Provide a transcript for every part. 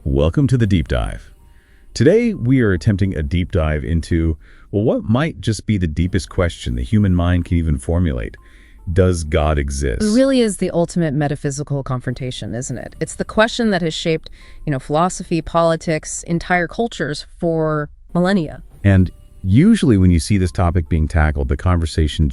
Welcome to the Deep Dive. Today, we are attempting a deep dive into, well, what might just be the deepest question the human mind can even formulate. Does God exist? It really is the ultimate metaphysical confrontation, isn't it? It's the question that has shaped, philosophy, politics, entire cultures for millennia. And usually when you see this topic being tackled, the conversation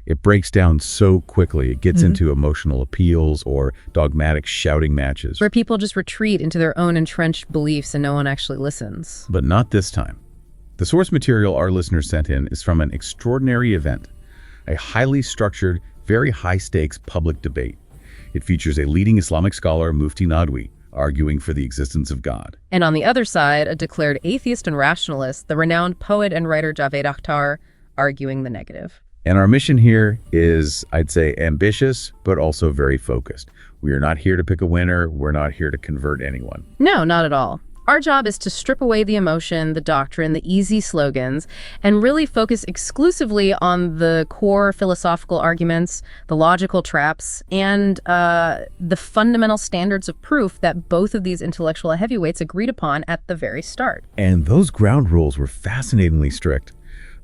it breaks down so quickly. It gets into emotional appeals or dogmatic shouting matches. Where people just retreat into their own entrenched beliefs and no one actually listens. But not this time. The source material our listeners sent in is from an extraordinary event, a highly structured, very high-stakes public debate. It features a leading Islamic scholar, Mufti Nadvi, arguing for the existence of God. And on the other side, a declared atheist and rationalist, the renowned poet and writer Javed Akhtar, arguing the negative. And our mission here is, I'd say, ambitious, but also very focused. We are not here to pick a winner. We're not here to convert anyone. No, not at all. Our job is to strip away the emotion, the doctrine, the easy slogans, and really focus exclusively on the core philosophical arguments, the logical traps, and the fundamental standards of proof that both of these intellectual heavyweights agreed upon at the very start. And those ground rules were fascinatingly strict.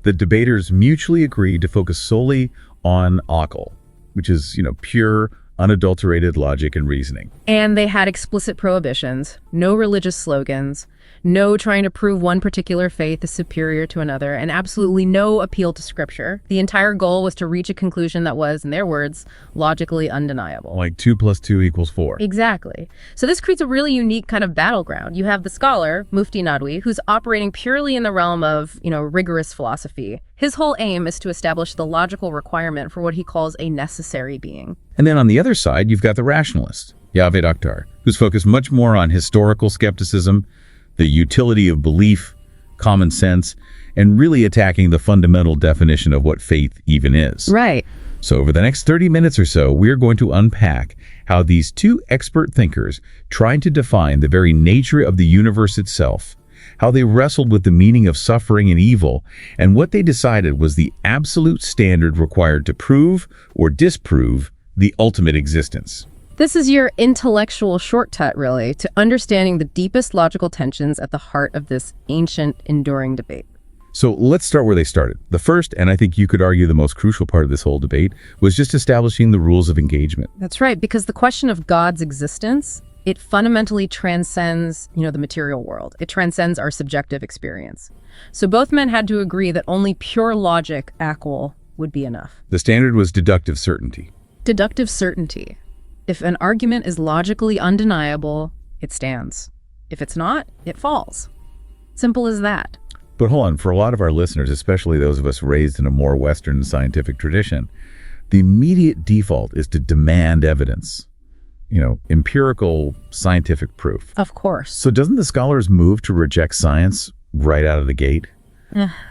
The debaters mutually agreed to focus solely on akal, which is, pure, unadulterated logic and reasoning. And they had explicit prohibitions, no religious slogans, no trying to prove one particular faith is superior to another, and absolutely no appeal to scripture. The entire goal was to reach a conclusion that was, in their words, logically undeniable. Like 2 + 2 = 4. Exactly. So this creates a really unique kind of battleground. You have the scholar, Mufti Nadvi, who's operating purely in the realm of, rigorous philosophy. His whole aim is to establish the logical requirement for what he calls a necessary being. And then on the other side, you've got the rationalist, Javed Akhtar, who's focused much more on historical skepticism, the utility of belief, common sense, and really attacking the fundamental definition of what faith even is. Right. So over the next 30 minutes or so, we're going to unpack how these two expert thinkers tried to define the very nature of the universe itself, how they wrestled with the meaning of suffering and evil, and what they decided was the absolute standard required to prove or disprove the ultimate existence. This is your intellectual shortcut, really, to understanding the deepest logical tensions at the heart of this ancient, enduring debate. So let's start where they started. The first, and I think you could argue the most crucial part of this whole debate, was just establishing the rules of engagement. That's right, because the question of God's existence, it fundamentally transcends, the material world. It transcends our subjective experience. So both men had to agree that only pure logic, akal, would be enough. The standard was deductive certainty. Deductive certainty. If an argument is logically undeniable, it stands. If it's not, it falls. Simple as that. But hold on, for a lot of our listeners, especially those of us raised in a more Western scientific tradition, the immediate default is to demand evidence. Empirical scientific proof. Of course. So doesn't the scholars move to reject science right out of the gate?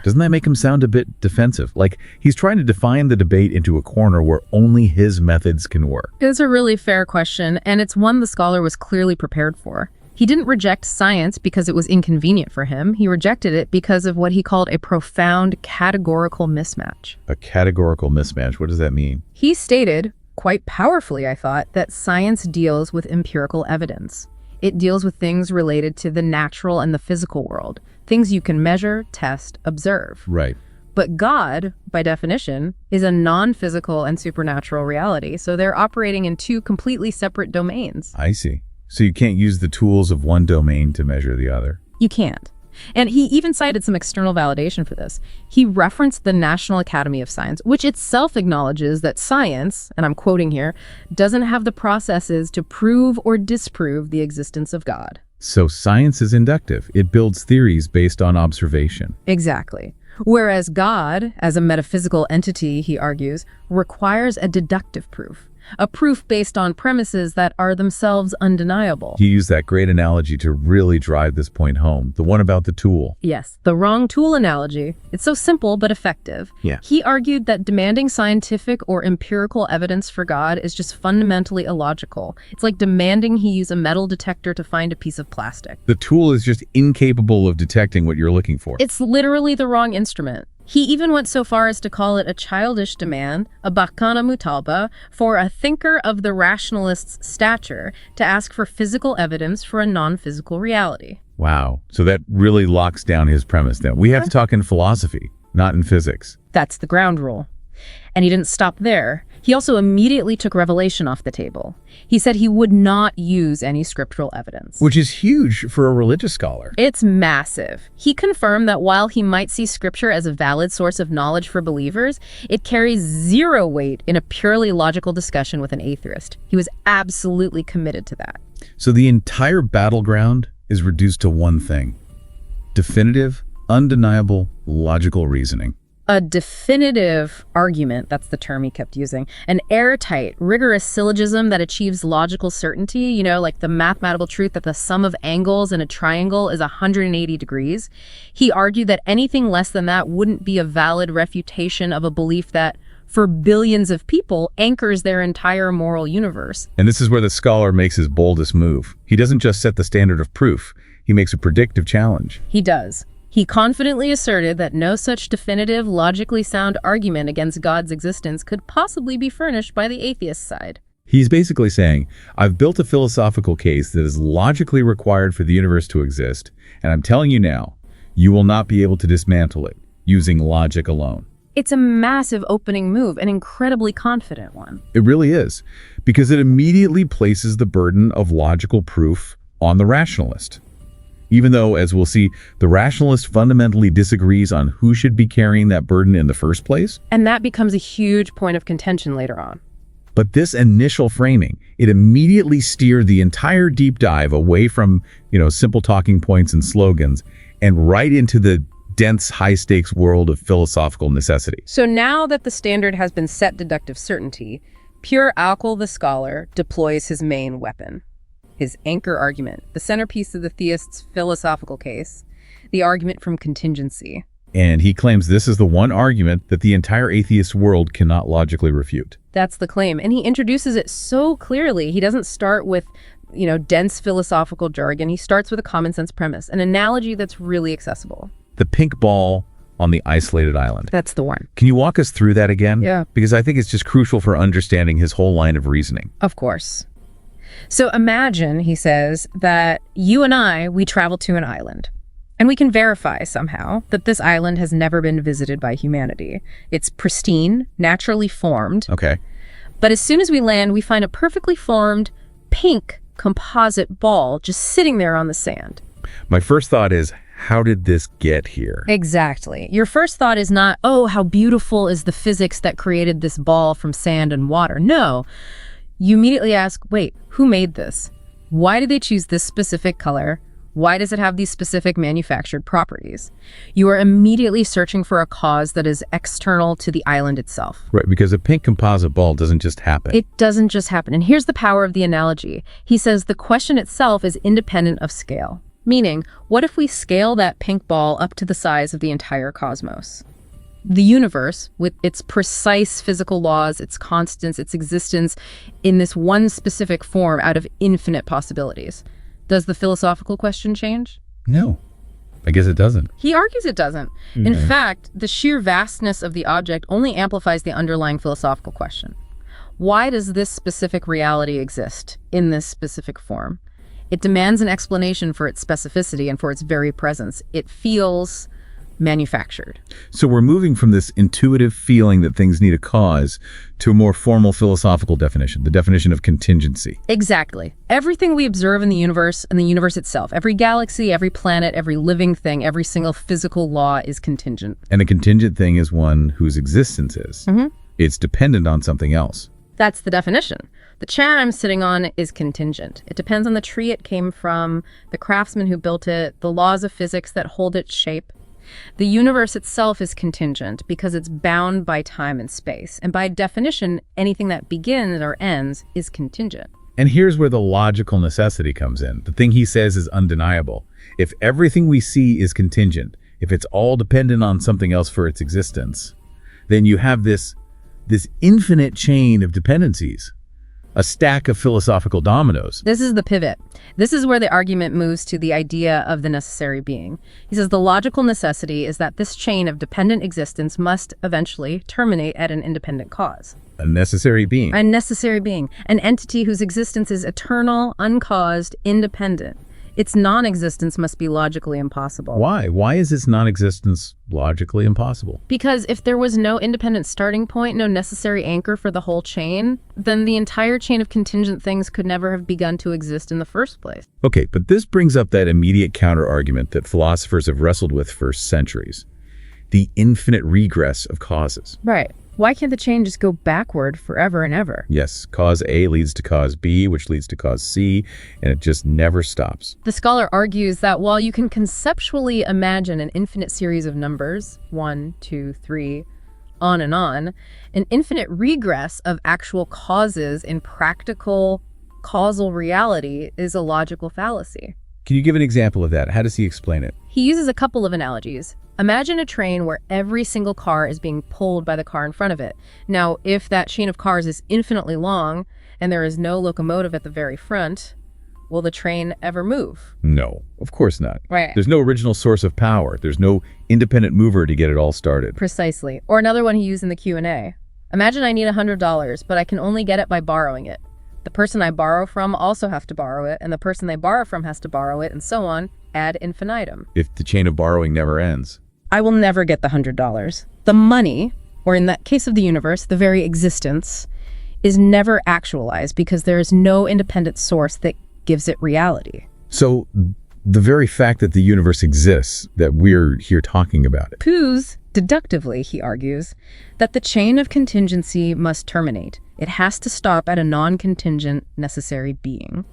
Doesn't that make him sound a bit defensive? Like he's trying to define the debate into a corner where only his methods can work. It's a really fair question, and it's one the scholar was clearly prepared for. He didn't reject science because it was inconvenient for him. He rejected it because of what he called a profound categorical mismatch. A categorical mismatch? What does that mean? He stated, quite powerfully I thought, that science deals with empirical evidence. It deals with things related to the natural and the physical world, things you can measure, test, observe. Right. But God, by definition, is a non-physical and supernatural reality, so they're operating in two completely separate domains. I see. So you can't use the tools of one domain to measure the other. You can't. And he even cited some external validation for this. He referenced the National Academy of Science, which itself acknowledges that science, and I'm quoting here, doesn't have the processes to prove or disprove the existence of God. So science is inductive. It builds theories based on observation. Exactly. Whereas God, as a metaphysical entity, he argues, requires a deductive proof. A proof based on premises that are themselves undeniable. He used that great analogy to really drive this point home, the one about the tool. Yes, the wrong tool analogy. It's so simple but effective. Yeah. He argued that demanding scientific or empirical evidence for God is just fundamentally illogical. It's like demanding he use a metal detector to find a piece of plastic. The tool is just incapable of detecting what you're looking for. It's literally the wrong instrument. He even went so far as to call it a childish demand, a bakana mutalba, for a thinker of the rationalist's stature to ask for physical evidence for a non-physical reality. Wow. So that really locks down his premise then. We have to talk in philosophy, not in physics. That's the ground rule. And he didn't stop there. He also immediately took revelation off the table. He said he would not use any scriptural evidence. Which is huge for a religious scholar. It's massive. He confirmed that while he might see scripture as a valid source of knowledge for believers, it carries zero weight in a purely logical discussion with an atheist. He was absolutely committed to that. So the entire battleground is reduced to one thing: definitive, undeniable, logical reasoning. A definitive argument, that's the term he kept using, an airtight, rigorous syllogism that achieves logical certainty, like the mathematical truth that the sum of angles in a triangle is 180 degrees. He argued that anything less than that wouldn't be a valid refutation of a belief that, for billions of people, anchors their entire moral universe. And this is where the scholar makes his boldest move. He doesn't just set the standard of proof, he makes a predictive challenge. He does. He confidently asserted that no such definitive, logically sound argument against God's existence could possibly be furnished by the atheist side. He's basically saying, I've built a philosophical case that is logically required for the universe to exist, and I'm telling you now, you will not be able to dismantle it using logic alone. It's a massive opening move, an incredibly confident one. It really is, because it immediately places the burden of logical proof on the rationalist. Even though, as we'll see, the rationalist fundamentally disagrees on who should be carrying that burden in the first place. And that becomes a huge point of contention later on. But this initial framing, it immediately steered the entire deep dive away from, simple talking points and slogans and right into the dense, high-stakes world of philosophical necessity. So now that the standard has been set deductive certainty, pure Alkal the scholar deploys his main weapon. His anchor argument, the centerpiece of the theist's philosophical case, the argument from contingency. And he claims this is the one argument that the entire atheist world cannot logically refute. That's the claim. And he introduces it so clearly. He doesn't start with, dense philosophical jargon. He starts with a common sense premise, an analogy that's really accessible. The pink ball on the isolated island. That's the one. Can you walk us through that again? Yeah. Because I think it's just crucial for understanding his whole line of reasoning. Of course. So imagine, he says, that you and I, we travel to an island, and we can verify somehow that this island has never been visited by humanity. It's pristine, naturally formed. Okay. But as soon as we land, we find a perfectly formed pink composite ball just sitting there on the sand. My first thought is, how did this get here? Exactly. Your first thought is not, oh, how beautiful is the physics that created this ball from sand and water. No. You immediately ask, wait, who made this? Why did they choose this specific color? Why does it have these specific manufactured properties? You are immediately searching for a cause that is external to the island itself. Right, because a pink composite ball doesn't just happen. It doesn't just happen. And here's the power of the analogy. He says the question itself is independent of scale. Meaning, what if we scale that pink ball up to the size of the entire cosmos? The universe, with its precise physical laws, its constants, its existence in this one specific form out of infinite possibilities. Does the philosophical question change? No, I guess it doesn't. He argues it doesn't. In fact, the sheer vastness of the object only amplifies the underlying philosophical question. Why does this specific reality exist in this specific form? It demands an explanation for its specificity and for its very presence. It feels manufactured. So we're moving from this intuitive feeling that things need a cause to a more formal philosophical definition, the definition of contingency. Exactly. Everything we observe in the universe and the universe itself, every galaxy, every planet, every living thing, every single physical law is contingent. And a contingent thing is one whose existence is. It's dependent on something else. That's the definition. The chair I'm sitting on is contingent. It depends on the tree it came from, the craftsman who built it, the laws of physics that hold its shape. The universe itself is contingent because it's bound by time and space. And by definition, anything that begins or ends is contingent. And here's where the logical necessity comes in. The thing he says is undeniable. If everything we see is contingent, if it's all dependent on something else for its existence, then you have this infinite chain of dependencies. a stack of philosophical dominoes. This is the pivot. This is where the argument moves to the idea of the necessary being. He says the logical necessity is that this chain of dependent existence must eventually terminate at an independent cause. A necessary being. A necessary being. An entity whose existence is eternal, uncaused, independent. Its non-existence must be logically impossible. Why? Why is its non-existence logically impossible? Because if there was no independent starting point, no necessary anchor for the whole chain, then the entire chain of contingent things could never have begun to exist in the first place. Okay, but this brings up that immediate counter-argument that philosophers have wrestled with for centuries. The infinite regress of causes. Right. Why can't the chain just go backward forever and ever? Yes, cause A leads to cause B, which leads to cause C, and it just never stops. The scholar argues that while you can conceptually imagine an infinite series of numbers, 1, 2, 3, on, an infinite regress of actual causes in practical causal reality is a logical fallacy. Can you give an example of that? How does he explain it? He uses a couple of analogies. Imagine a train where every single car is being pulled by the car in front of it. Now, if that chain of cars is infinitely long and there is no locomotive at the very front, will the train ever move? No, of course not. Right. There's no original source of power. There's no independent mover to get it all started. Precisely. Or another one he used in the Q&A. Imagine I need $100, but I can only get it by borrowing it. The person I borrow from also has to borrow it, and the person they borrow from has to borrow it, and so on, ad infinitum. If the chain of borrowing never ends. I will never get the $100. The money, or in that case of the universe, the very existence, is never actualized because there is no independent source that gives it reality. So the very fact that the universe exists, that we're here talking about it, proves, deductively, he argues, that the chain of contingency must terminate. It has to stop at a non-contingent necessary being.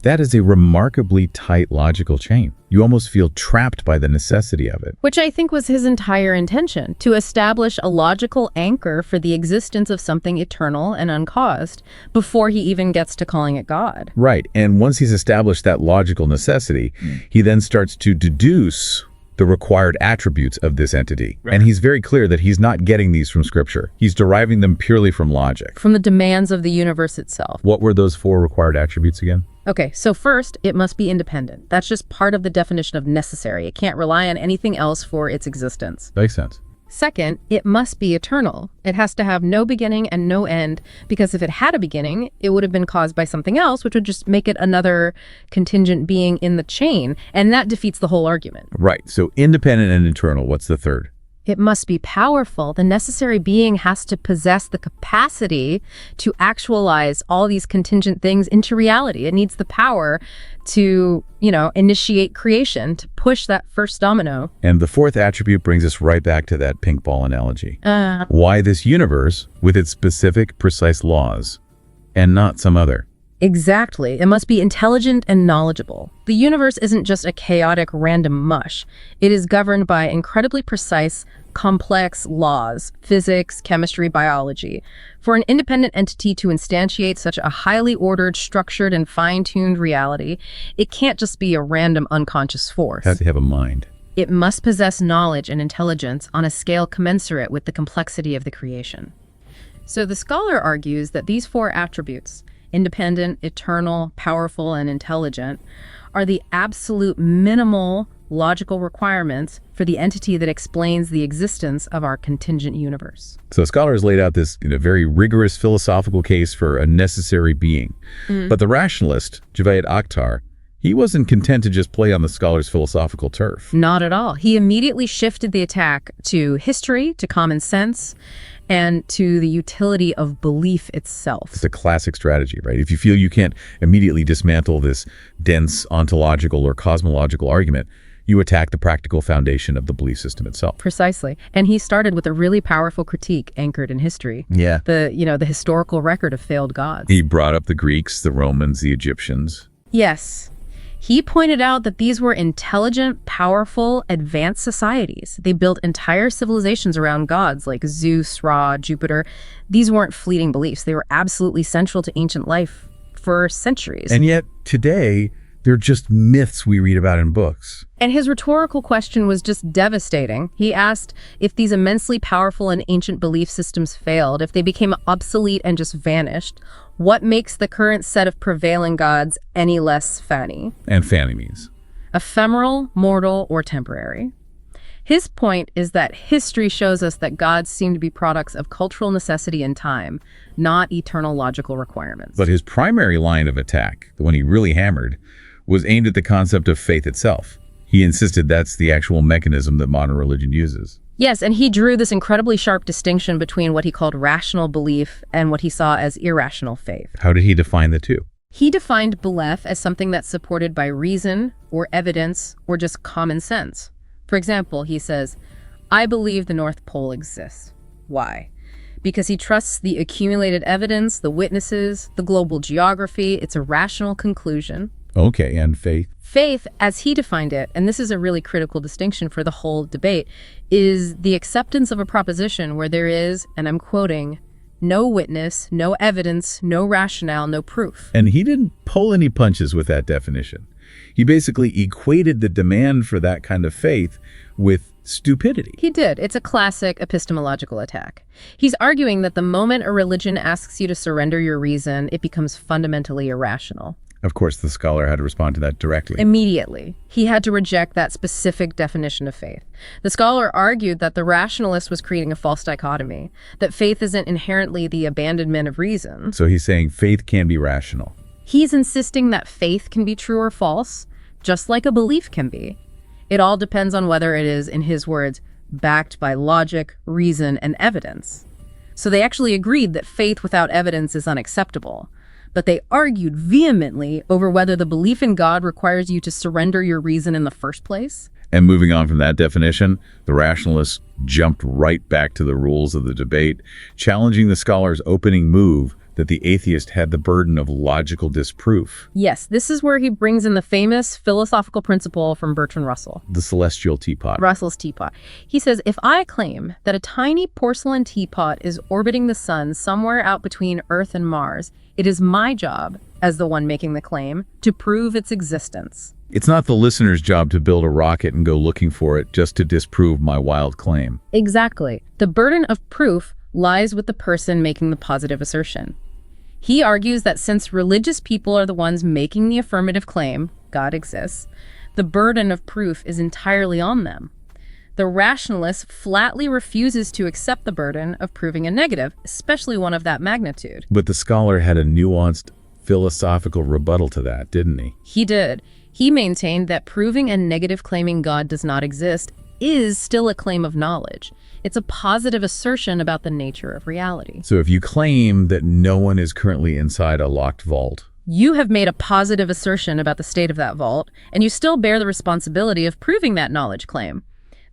that is a remarkably tight logical chain. You almost feel trapped by the necessity of it. Which I think was his entire intention, to establish a logical anchor for the existence of something eternal and uncaused before he even gets to calling it God. Right, and once he's established that logical necessity, he then starts to deduce the required attributes of this entity. Right. And he's very clear that he's not getting these from Scripture. He's deriving them purely from logic. From the demands of the universe itself. What were those 4 required attributes again? Okay, so first, it must be independent. That's just part of the definition of necessary. It can't rely on anything else for its existence. Makes sense. Second, it must be eternal. It has to have no beginning and no end, because if it had a beginning, it would have been caused by something else, which would just make it another contingent being in the chain, and that defeats the whole argument. Right, so independent and eternal. What's the third? It must be powerful. The necessary being has to possess the capacity to actualize all these contingent things into reality. It needs the power to, initiate creation, to push that first domino. And the fourth attribute brings us right back to that pink ball analogy. Why this universe with its specific, precise laws and not some other? Exactly. It must be intelligent and knowledgeable. The universe isn't just a chaotic, random mush. It is governed by incredibly precise, complex laws, physics, chemistry, biology. For an independent entity to instantiate such a highly ordered, structured, and fine-tuned reality, it can't just be a random unconscious force. It has to have a mind. It must possess knowledge and intelligence on a scale commensurate with the complexity of the creation. So the scholar argues that these 4 attributes, independent, eternal, powerful, and intelligent, are the absolute minimal logical requirements for the entity that explains the existence of our contingent universe. So scholars laid out this very rigorous philosophical case for a necessary being. But the rationalist, Javed Akhtar, he wasn't content to just play on the scholar's philosophical turf. Not at all. He immediately shifted the attack to history, to common sense, and to the utility of belief itself. It's a classic strategy, right? If you feel you can't immediately dismantle this dense ontological or cosmological argument, you attack the practical foundation of the belief system itself. Precisely. And he started with a really powerful critique anchored in history. Yeah. The historical record of failed gods. He brought up the Greeks, the Romans, the Egyptians. Yes. He pointed out that these were intelligent, powerful, advanced societies. They built entire civilizations around gods like Zeus, Ra, Jupiter. These weren't fleeting beliefs. They were absolutely central to ancient life for centuries. And yet, today, They're just myths we read about in books. And his rhetorical question was just devastating. He asked if these immensely powerful and ancient belief systems failed, if they became obsolete and just vanished, what makes the current set of prevailing gods any less fani? And fani means? Ephemeral, mortal, or temporary. His point is that history shows us that gods seem to be products of cultural necessity and time, not eternal logical requirements. But his primary line of attack, the one he really hammered, was aimed at the concept of faith itself. He insisted that's the actual mechanism that modern religion uses. Yes, and he drew this incredibly sharp distinction between what he called rational belief and what he saw as irrational faith. How did he define the two? He defined belief as something that's supported by reason or evidence or just common sense. For example, he says, I believe the North Pole exists. Why? Because he trusts the accumulated evidence, the witnesses, the global geography. It's a rational conclusion. Okay, and faith? Faith, as he defined it, and this is a really critical distinction for the whole debate, is the acceptance of a proposition where there is, and I'm quoting, no witness, no evidence, no rationale, no proof. And he didn't pull any punches with that definition. He basically equated the demand for that kind of faith with stupidity. He did. It's a classic epistemological attack. He's arguing that the moment a religion asks you to surrender your reason, it becomes fundamentally irrational. Of course, the scholar had to respond to that directly. Immediately. He had to reject that specific definition of faith. The scholar argued that the rationalist was creating a false dichotomy, that faith isn't inherently the abandonment of reason. So he's saying faith can be rational. He's insisting that faith can be true or false, just like a belief can be. It all depends on whether it is, in his words, backed by logic, reason, and evidence. So they actually agreed that faith without evidence is unacceptable. But they argued vehemently over whether the belief in God requires you to surrender your reason in the first place. And moving on from that definition, the rationalists jumped right back to the rules of the debate, challenging the scholar's opening move that the atheist had the burden of logical disproof. Yes, this is where he brings in the famous philosophical principle from Bertrand Russell. The celestial teapot. Russell's teapot. He says, if I claim that a tiny porcelain teapot is orbiting the sun somewhere out between Earth and Mars, it is my job, as the one making the claim, to prove its existence. It's not the listener's job to build a rocket and go looking for it just to disprove my wild claim. Exactly. The burden of proof lies with the person making the positive assertion. He argues that since religious people are the ones making the affirmative claim, God exists, the burden of proof is entirely on them. The rationalist flatly refuses to accept the burden of proving a negative, especially one of that magnitude. But the scholar had a nuanced philosophical rebuttal to that, didn't he? He did. He maintained that proving a negative claiming God does not exist is still a claim of knowledge. It's a positive assertion about the nature of reality. So if you claim that no one is currently inside a locked vault, you have made a positive assertion about the state of that vault, and you still bear the responsibility of proving that knowledge claim.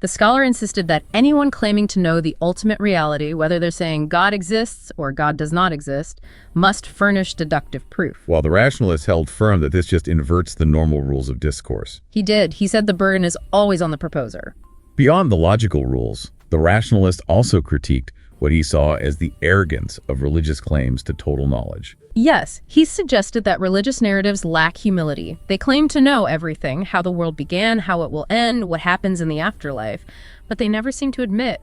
The scholar insisted that anyone claiming to know the ultimate reality, whether they're saying God exists or God does not exist, must furnish deductive proof. While the rationalists held firm that this just inverts the normal rules of discourse. He did. He said the burden is always on the proposer. Beyond the logical rules, the rationalist also critiqued what he saw as the arrogance of religious claims to total knowledge. Yes, he suggested that religious narratives lack humility. They claim to know everything, how the world began, how it will end, what happens in the afterlife, but they never seem to admit,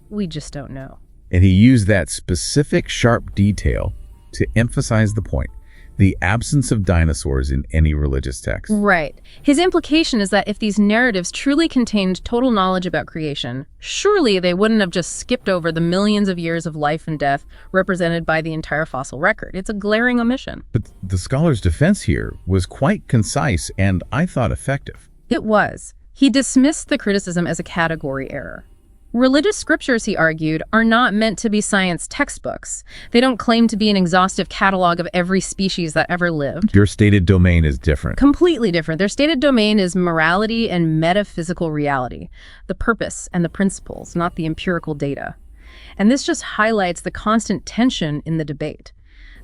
we just don't know. And he used that specific sharp detail to emphasize the point, the absence of dinosaurs in any religious text. Right. His implication is that if these narratives truly contained total knowledge about creation, surely they wouldn't have just skipped over the millions of years of life and death represented by the entire fossil record. It's a glaring omission. But the scholar's defense here was quite concise and, I thought, effective. It was. He dismissed the criticism as a category error. Religious scriptures, he argued, are not meant to be science textbooks. They don't claim to be an exhaustive catalog of every species that ever lived. Your stated domain is different. Completely different. Their stated domain is morality and metaphysical reality, the purpose and the principles, not the empirical data. And this just highlights the constant tension in the debate.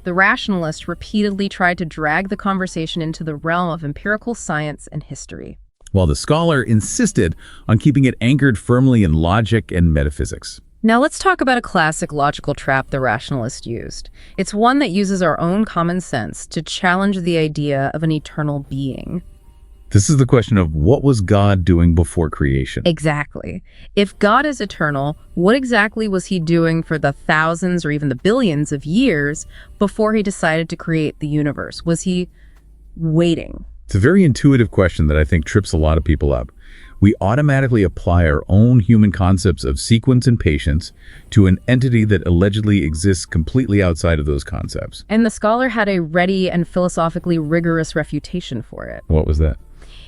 The rationalists repeatedly tried to drag the conversation into the realm of empirical science and history, while the scholar insisted on keeping it anchored firmly in logic and metaphysics. Now let's talk about a classic logical trap the rationalist used. It's one that uses our own common sense to challenge the idea of an eternal being. This is the question of what was God doing before creation? Exactly. If God is eternal, what exactly was he doing for the thousands or even the billions of years before he decided to create the universe? Was he waiting? It's a very intuitive question that I think trips a lot of people up. We automatically apply our own human concepts of sequence and patience to an entity that allegedly exists completely outside of those concepts. And the scholar had a ready and philosophically rigorous refutation for it. What was that?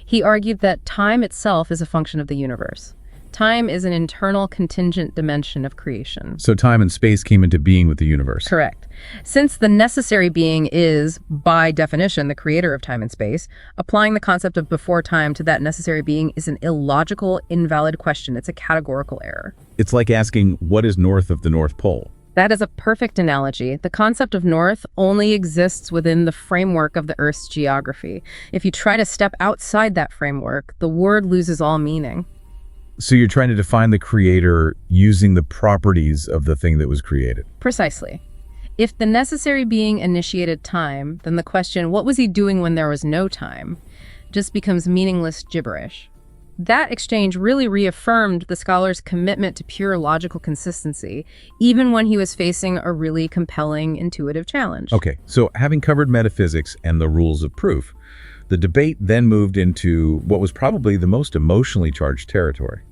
He argued that time itself is a function of the universe. Time is an internal contingent dimension of creation. So time and space came into being with the universe. Correct. Since the necessary being is, by definition, the creator of time and space, applying the concept of before time to that necessary being is an illogical, invalid question. It's a categorical error. It's like asking, what is north of the North Pole? That is a perfect analogy. The concept of north only exists within the framework of the Earth's geography. If you try to step outside that framework, the word loses all meaning. So you're trying to define the creator using the properties of the thing that was created. Precisely. If the necessary being initiated time, then the question, what was he doing when there was no time, just becomes meaningless gibberish. That exchange really reaffirmed the scholar's commitment to pure logical consistency, even when he was facing a really compelling intuitive challenge. Okay, so having covered metaphysics and the rules of proof, the debate then moved into what was probably the most emotionally charged territory,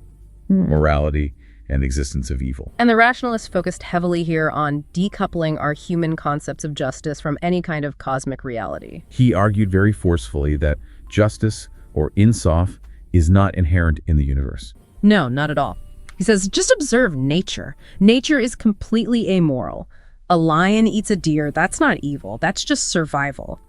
morality and the existence of evil. And the rationalists focused heavily here on decoupling our human concepts of justice from any kind of cosmic reality. He argued very forcefully that justice or insaf is not inherent in the universe. No, not at all. He says, just observe nature. Nature is completely amoral. A lion eats a deer, that's not evil, that's just survival.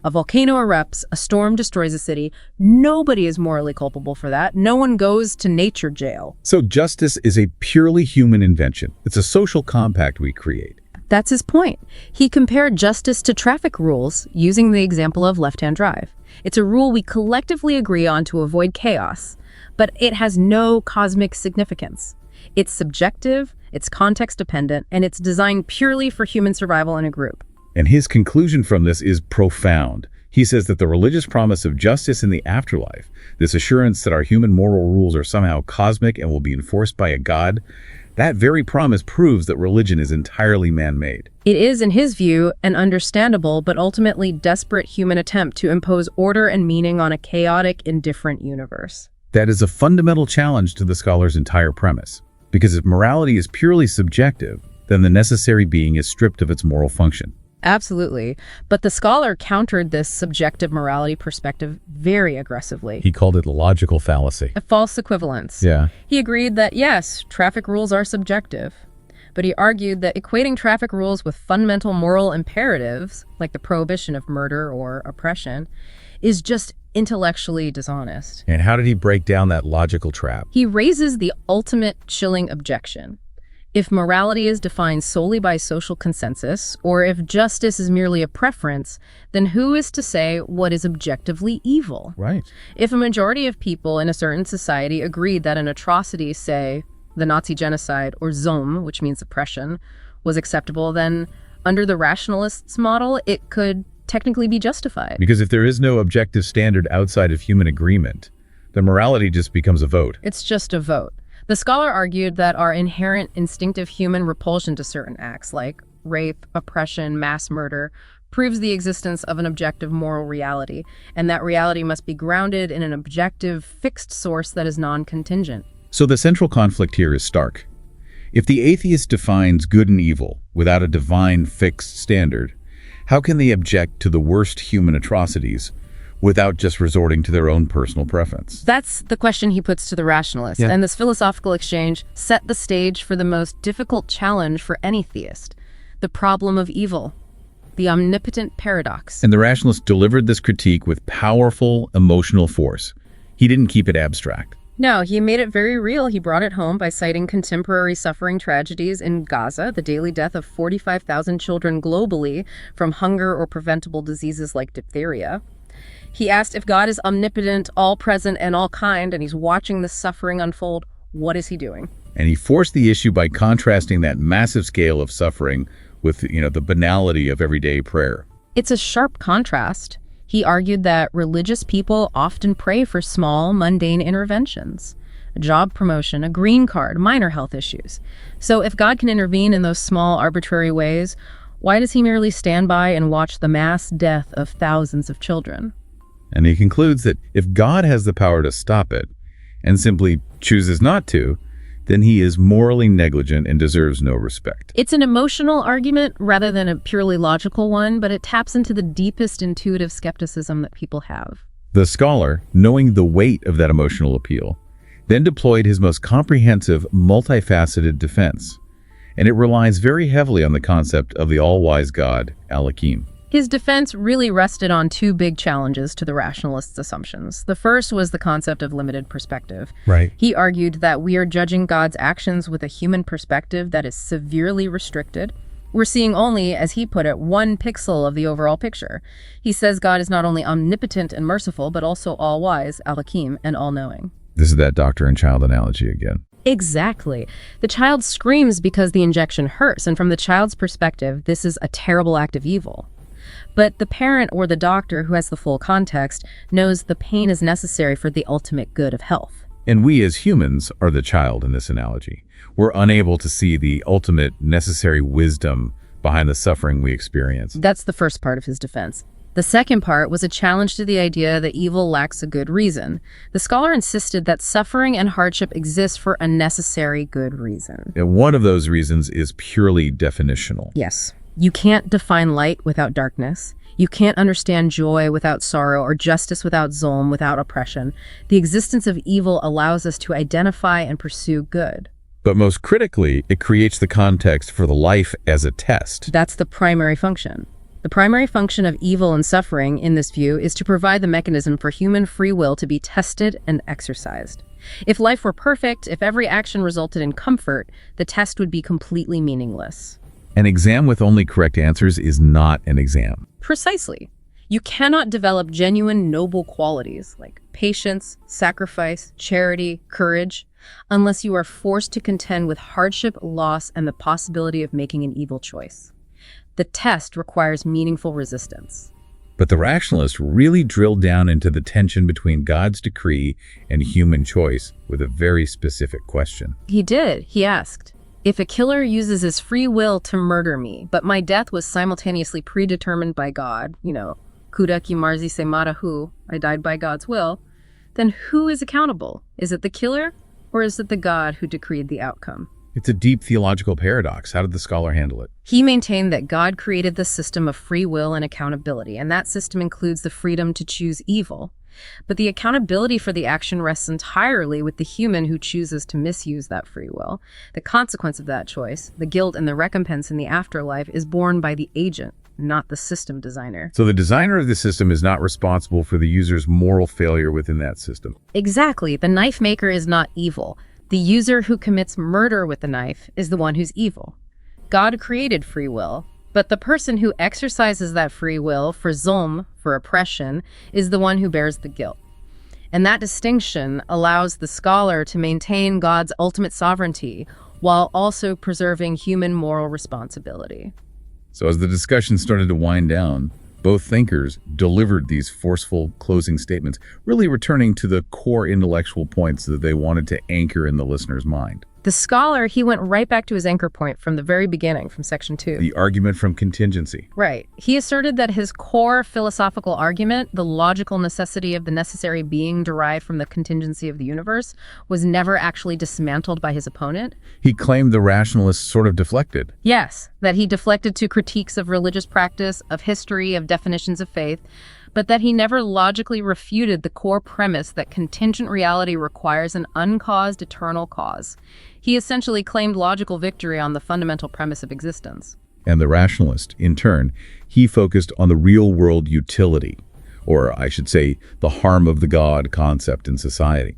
A volcano erupts, a storm destroys a city. Nobody is morally culpable for that. No one goes to nature jail. So justice is a purely human invention. It's a social compact we create. That's his point. He compared justice to traffic rules using the example of left-hand drive. It's a rule we collectively agree on to avoid chaos, but it has no cosmic significance. It's subjective, it's context-dependent, and it's designed purely for human survival in a group. And his conclusion from this is profound. He says that the religious promise of justice in the afterlife, this assurance that our human moral rules are somehow cosmic and will be enforced by a God, that very promise proves that religion is entirely man-made. It is, in his view, an understandable but ultimately desperate human attempt to impose order and meaning on a chaotic, indifferent universe. That is a fundamental challenge to the scholar's entire premise. Because if morality is purely subjective, then the necessary being is stripped of its moral function. Absolutely. But the scholar countered this subjective morality perspective very aggressively. He called it a logical fallacy. A false equivalence. Yeah. He agreed that, yes, traffic rules are subjective. But he argued that equating traffic rules with fundamental moral imperatives, like the prohibition of murder or oppression, is just intellectually dishonest. And how did he break down that logical trap? He raises the ultimate chilling objection. If morality is defined solely by social consensus, or if justice is merely a preference, then who is to say what is objectively evil? Right. If a majority of people in a certain society agreed that an atrocity, say, the Nazi genocide, or Zom, which means oppression, was acceptable, then under the rationalists' model, it could technically be justified. Because if there is no objective standard outside of human agreement, then morality just becomes a vote. It's just a vote. The scholar argued that our inherent instinctive human repulsion to certain acts, like rape, oppression, mass murder, proves the existence of an objective moral reality, and that reality must be grounded in an objective, fixed source that is non-contingent. So the central conflict here is stark. If the atheist defines good and evil without a divine fixed standard, how can they object to the worst human atrocities without just resorting to their own personal preference? That's the question he puts to the rationalist, and this philosophical exchange set the stage for the most difficult challenge for any theist, the problem of evil, the omnipotent paradox. And the rationalist delivered this critique with powerful emotional force. He didn't keep it abstract. No, he made it very real. He brought it home by citing contemporary suffering tragedies in Gaza, the daily death of 45,000 children globally from hunger or preventable diseases like diphtheria. He asked, if God is omnipotent, all-present, and all-kind, and he's watching the suffering unfold, what is he doing? And he forced the issue by contrasting that massive scale of suffering with, the banality of everyday prayer. It's a sharp contrast. He argued that religious people often pray for small, mundane interventions, a job promotion, a green card, minor health issues. So if God can intervene in those small, arbitrary ways, why does he merely stand by and watch the mass death of thousands of children? And he concludes that if God has the power to stop it and simply chooses not to, then he is morally negligent and deserves no respect. It's an emotional argument rather than a purely logical one, but it taps into the deepest intuitive skepticism that people have. The scholar, knowing the weight of that emotional appeal, then deployed his most comprehensive, multifaceted defense, and it relies very heavily on the concept of the all-wise God, Al-Hakim. His defense really rested on two big challenges to the rationalists' assumptions. The first was the concept of limited perspective. Right. He argued that we are judging God's actions with a human perspective that is severely restricted. We're seeing only, as he put it, 1 pixel of the overall picture. He says God is not only omnipotent and merciful, but also all-wise, Al-Hakim, and all-knowing. This is that doctor and child analogy again. Exactly. The child screams because the injection hurts, and from the child's perspective, this is a terrible act of evil. But the parent or the doctor who has the full context knows the pain is necessary for the ultimate good of health. And we as humans are the child in this analogy. We're unable to see the ultimate necessary wisdom behind the suffering we experience. That's the first part of his defense. The second part was a challenge to the idea that evil lacks a good reason. The scholar insisted that suffering and hardship exist for a necessary good reason. And one of those reasons is purely definitional. Yes. You can't define light without darkness. You can't understand joy without sorrow or justice without zulm, without oppression. The existence of evil allows us to identify and pursue good. But most critically, it creates the context for the life as a test. That's the primary function. The primary function of evil and suffering, in this view, is to provide the mechanism for human free will to be tested and exercised. If life were perfect, if every action resulted in comfort, the test would be completely meaningless. An exam with only correct answers is not an exam. Precisely. You cannot develop genuine noble qualities like patience, sacrifice, charity, courage, unless you are forced to contend with hardship, loss, and the possibility of making an evil choice. The test requires meaningful resistance. But the rationalist really drilled down into the tension between God's decree and human choice with a very specific question. He did. He asked, if a killer uses his free will to murder me, but my death was simultaneously predetermined by God, kuda ki marzi se marahu, I died by God's will, then who is accountable? Is it the killer, or is it the God who decreed the outcome? It's a deep theological paradox. How did the scholar handle it? He maintained that God created the system of free will and accountability, and that system includes the freedom to choose evil. But the accountability for the action rests entirely with the human who chooses to misuse that free will. The consequence of that choice, the guilt and the recompense in the afterlife, is borne by the agent, not the system designer. So the designer of the system is not responsible for the user's moral failure within that system. Exactly. The knife maker is not evil. The user who commits murder with the knife is the one who's evil. God created free will, but the person who exercises that free will for zulm, for oppression, is the one who bears the guilt. And that distinction allows the scholar to maintain God's ultimate sovereignty while also preserving human moral responsibility. So as the discussion started to wind down, both thinkers delivered these forceful closing statements, really returning to the core intellectual points that they wanted to anchor in the listener's mind. The scholar, he went right back to his anchor point from the very beginning, from section 2. The argument from contingency. Right. He asserted that his core philosophical argument, the logical necessity of the necessary being derived from the contingency of the universe, was never actually dismantled by his opponent. He claimed the rationalists sort of deflected. Yes, that he deflected to critiques of religious practice, of history, of definitions of faith, but that he never logically refuted the core premise that contingent reality requires an uncaused eternal cause. He essentially claimed logical victory on the fundamental premise of existence. And the rationalist, in turn, he focused on the real-world utility, or I should say, the harm of the God concept in society.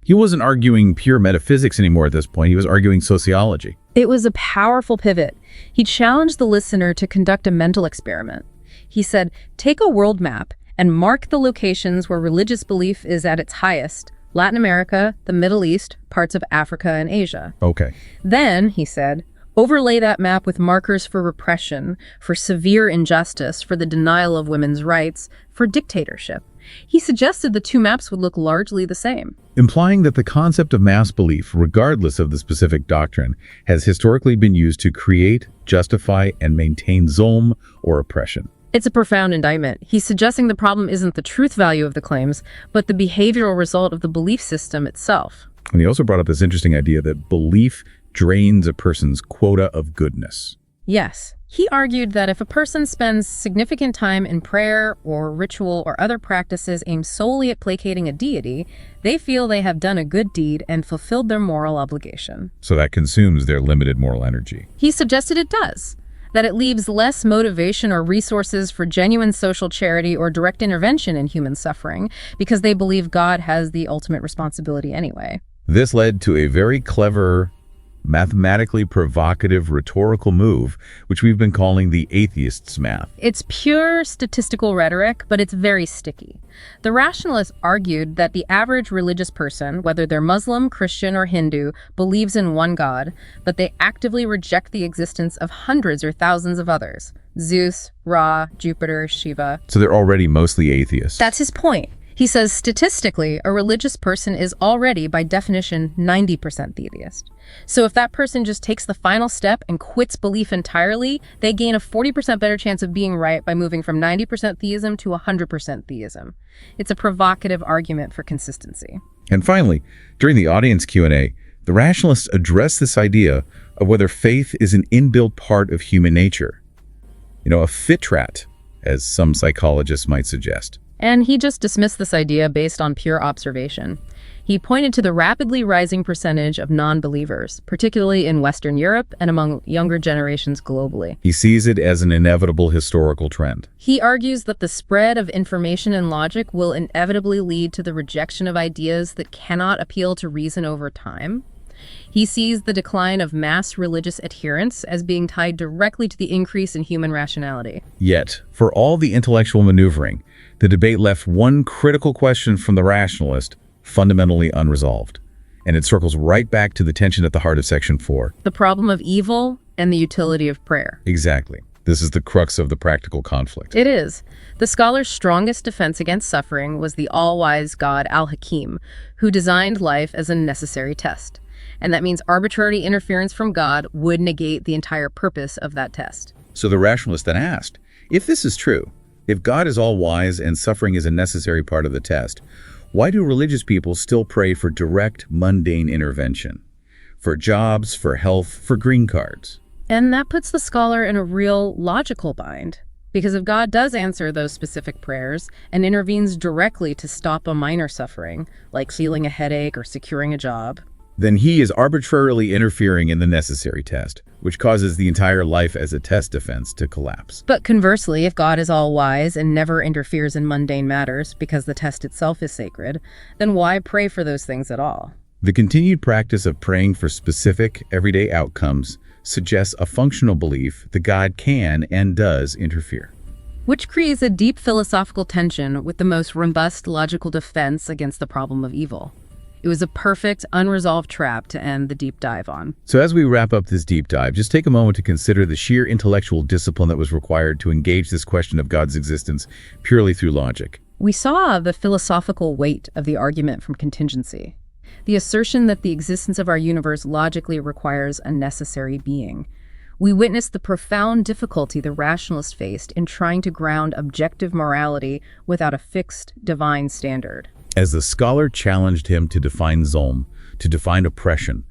He wasn't arguing pure metaphysics anymore at this point, he was arguing sociology. It was a powerful pivot. He challenged the listener to conduct a mental experiment. He said, take a world map and mark the locations where religious belief is at its highest: Latin America, the Middle East, parts of Africa and Asia. Okay. Then, he said, Overlay that map with markers for repression, for severe injustice, for the denial of women's rights, for dictatorship. He suggested the two maps would look largely the same. Implying that the concept of mass belief, regardless of the specific doctrine, has historically been used to create, justify, and maintain zulm or oppression. It's a profound indictment. He's suggesting the problem isn't the truth value of the claims, but the behavioral result of the belief system itself. And he also brought up this interesting idea that belief drains a person's quota of goodness. Yes. He argued that if a person spends significant time in prayer or ritual or other practices aimed solely at placating a deity, they feel they have done a good deed and fulfilled their moral obligation. So that consumes their limited moral energy. He suggested it does, that it leaves less motivation or resources for genuine social charity or direct intervention in human suffering because they believe God has the ultimate responsibility anyway. This led to a very clever, mathematically provocative rhetorical move, which we've been calling the atheist's math. It's pure statistical rhetoric, but it's very sticky. The rationalists argued that the average religious person, whether they're Muslim, Christian, or Hindu, believes in one God, but they actively reject the existence of hundreds or thousands of others. Zeus, Ra, Jupiter, Shiva. So they're already mostly atheists. That's his point. He says statistically, a religious person is already, by definition, 90% theist. So if that person just takes the final step and quits belief entirely, they gain a 40% better chance of being right by moving from 90% theism to 100% theism. It's a provocative argument for consistency. And finally, during the audience Q&A, the rationalists addressed this idea of whether faith is an inbuilt part of human nature. A fitrat, as some psychologists might suggest. And he just dismissed this idea based on pure observation. He pointed to the rapidly rising percentage of non-believers, particularly in Western Europe and among younger generations globally. He sees it as an inevitable historical trend. He argues that the spread of information and logic will inevitably lead to the rejection of ideas that cannot appeal to reason over time. He sees the decline of mass religious adherence as being tied directly to the increase in human rationality. Yet, for all the intellectual maneuvering, the debate left one critical question from the rationalist fundamentally unresolved. And it circles right back to the tension at the heart of Section 4. The problem of evil and the utility of prayer. Exactly. This is the crux of the practical conflict. It is. The scholar's strongest defense against suffering was the all-wise God Al-Hakim, who designed life as a necessary test. And that means arbitrary interference from God would negate the entire purpose of that test. So the rationalist then asked, if this is true, if God is all-wise and suffering is a necessary part of the test, why do religious people still pray for direct, mundane intervention? For jobs, for health, for green cards? And that puts the scholar in a real logical bind. Because if God does answer those specific prayers and intervenes directly to stop a minor suffering, like feeling a headache or securing a job, then he is arbitrarily interfering in the necessary test, which causes the entire life as a test defense to collapse. But conversely, if God is all-wise and never interferes in mundane matters because the test itself is sacred, then why pray for those things at all? The continued practice of praying for specific, everyday outcomes suggests a functional belief that God can and does interfere. Which creates a deep philosophical tension with the most robust logical defense against the problem of evil. It was a perfect, unresolved trap to end the deep dive on. So as we wrap up this deep dive, just take a moment to consider the sheer intellectual discipline that was required to engage this question of God's existence purely through logic. We saw the philosophical weight of the argument from Contingency, the assertion that the existence of our universe logically requires a necessary being. We witnessed the profound difficulty the rationalist faced in trying to ground objective morality without a fixed divine standard. As the scholar challenged him to define zulm, to define oppression,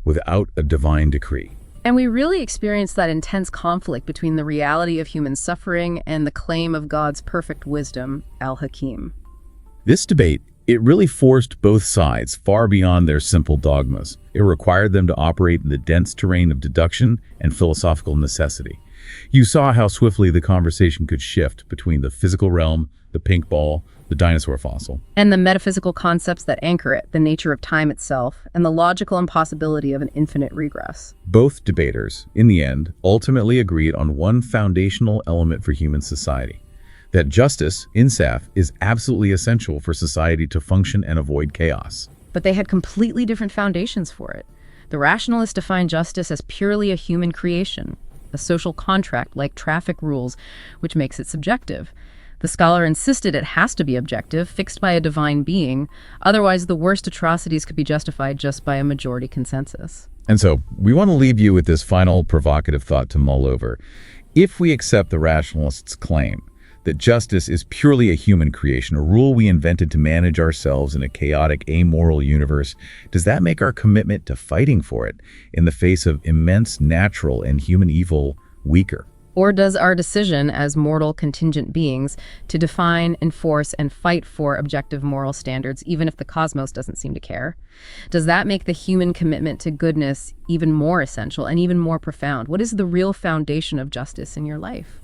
without a divine decree. And we really experienced that intense conflict between the reality of human suffering and the claim of God's perfect wisdom, Al-Hakim. This debate, it really forced both sides far beyond their simple dogmas. It required them to operate in the dense terrain of deduction and philosophical necessity. You saw how swiftly the conversation could shift between the physical realm, the pink ball, the dinosaur fossil, and the metaphysical concepts that anchor it, the nature of time itself, and the logical impossibility of an infinite regress. Both debaters, in the end, ultimately agreed on one foundational element for human society: that justice, insaf, is absolutely essential for society to function and avoid chaos. But they had completely different foundations for it. The rationalists define justice as purely a human creation, a social contract like traffic rules, which makes it subjective. The scholar insisted it has to be objective, fixed by a divine being. Otherwise, the worst atrocities could be justified just by a majority consensus. And so, we want to leave you with this final provocative thought to mull over. If we accept the rationalists' claim that justice is purely a human creation, a rule we invented to manage ourselves in a chaotic, amoral universe, does that make our commitment to fighting for it in the face of immense natural and human evil weaker? Or does our decision as mortal contingent beings to define, enforce, and fight for objective moral standards, even if the cosmos doesn't seem to care, does that make the human commitment to goodness even more essential and even more profound? What is the real foundation of justice in your life?